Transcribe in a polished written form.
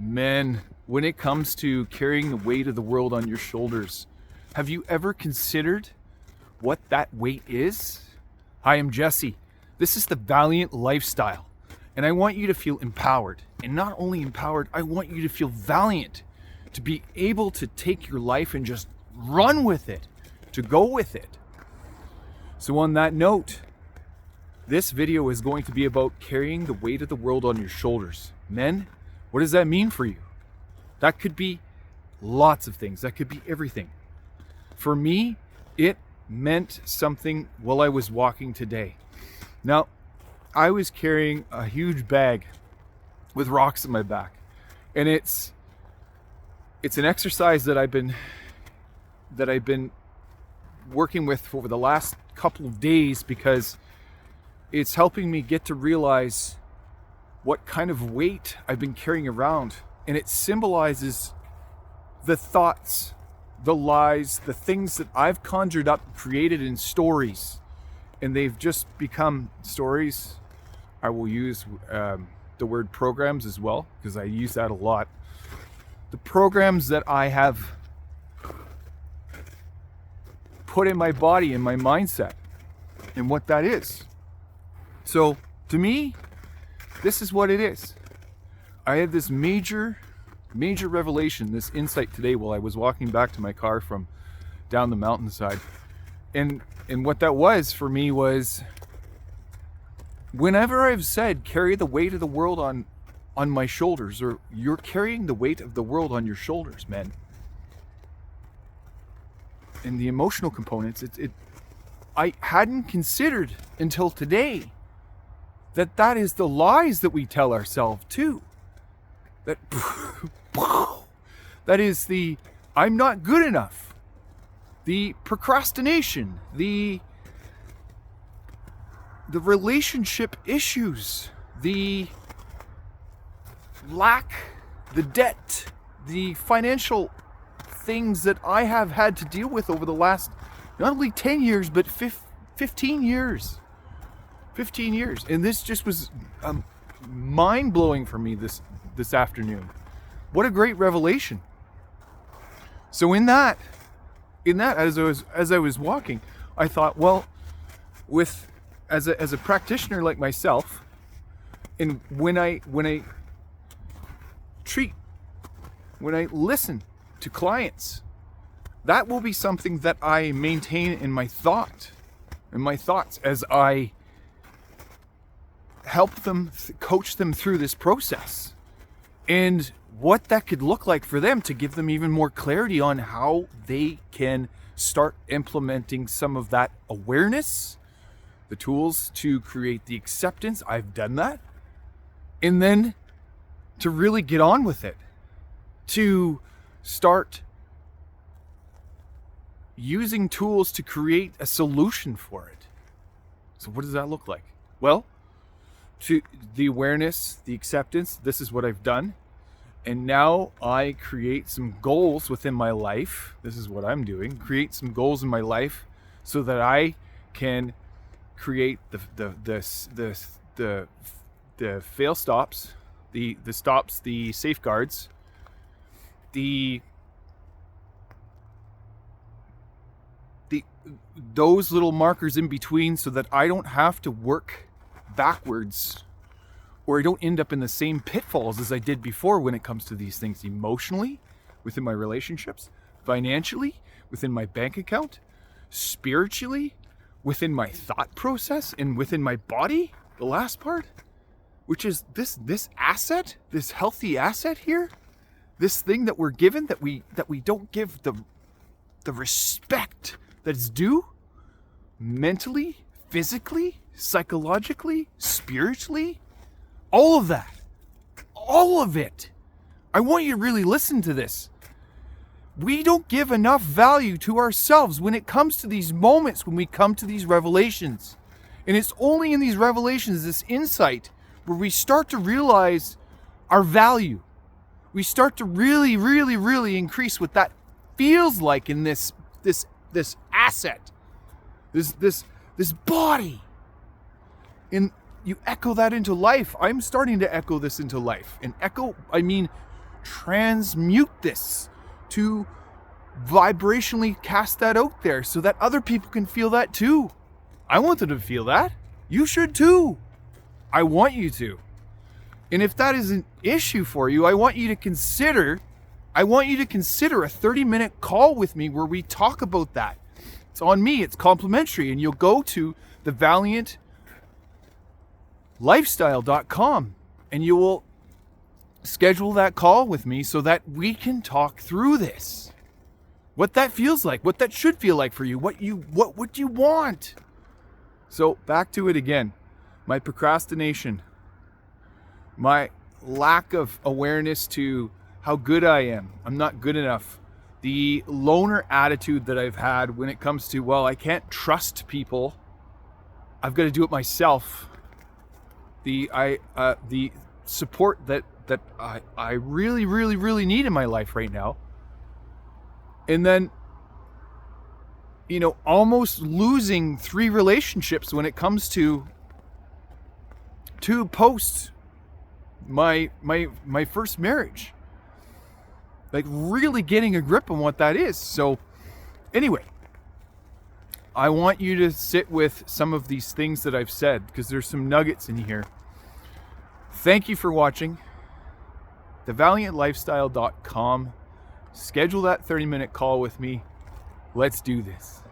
Men, when it comes to carrying the weight of the world on your shoulders, have you ever considered what that weight is? Hi, I'm Jesse. This is the Valiant Lifestyle, and I want you to feel empowered. And not only empowered, I want you to feel valiant, to be able to take your life and just run with it, to go with it. So on that note, this video is going to be about carrying the weight of the world on your shoulders. Men, what does that mean for you? That could be lots of things. That could be everything. For me, it meant something while I was walking today. Now, I was carrying a huge bag with rocks in my back. And it's an exercise that I've been working with over the last couple of days, because it's helping me get to realize what kind of weight I've been carrying around. And it symbolizes the thoughts, the lies, the things that I've conjured up, created in stories. And they've just become stories. I will use the word programs as well, because I use that a lot. The programs that I have put in my body, in my mindset, and what that is. So to me, this is what it is. I had this major revelation, this insight today while I was walking back to my car from down the mountainside. And what that was for me was, whenever I've said carry the weight of the world on my shoulders, or you're carrying the weight of the world on your shoulders, men. And the emotional components, I hadn't considered until today that is the lies that we tell ourselves too. That is the I'm not good enough, the procrastination, the relationship issues, the lack, the debt, the financial things that I have had to deal with over the last not only 10 years but 15 years. 15 years. And this just was mind-blowing for me this afternoon. What a great revelation. So in that as I was walking, I thought, well, as a practitioner like myself, and when I listen to clients, that will be something that I maintain in my thoughts as I help them, coach them through this process, and what that could look like for them, to give them even more clarity on how they can start implementing some of that awareness, the tools to create the acceptance. I've done that. And then to really get on with it, to start using tools to create a solution for it. So what does that look like? Well, to the awareness, the acceptance, this is what I've done. And now I create some goals within my life. This is what I'm doing. Create some goals in my life so that I can create the fail stops, the stops, the safeguards, those little markers in between, so that I don't have to work backwards, or I don't end up in the same pitfalls as I did before when it comes to these things, emotionally, within my relationships, financially, within my bank account, spiritually, within my thought process, and within my body. The last part, which is this asset, this healthy asset here, this thing that we're given, that we don't give the respect that's due, mentally, physically, psychologically, spiritually, all of that, all of it. I want you to really listen to this. We don't give enough value to ourselves when it comes to these moments, when we come to these revelations. And it's only in these revelations, this insight, where we start to realize our value. We start to really, really, really increase what that feels like in this asset, this body. And you echo that into life. I'm starting to echo this into life. And echo, I mean transmute this, to vibrationally cast that out there so that other people can feel that too. I want them to feel that. You should too. I want you to. And if that is an issue for you, I want you to consider a 30-minute call with me where we talk about that. It's on me, it's complimentary, and you'll go to thevaliantlifestyle.com and you will schedule that call with me so that we can talk through this. What that feels like, what that should feel like for you, what would you want? So back to it again. My procrastination, my lack of awareness to how good I am. I'm not good enough. The loner attitude that I've had when it comes to, well, I can't trust people. I've got to do it myself. The support that I really, really, really need in my life right now. And then, almost losing 3 relationships when it comes to post my first marriage. Like really getting a grip on what that is. So anyway, I want you to sit with some of these things that I've said because there's some nuggets in here. Thank you for watching. thevaliantlifestyle.com. Schedule that 30-minute call with me. Let's do this.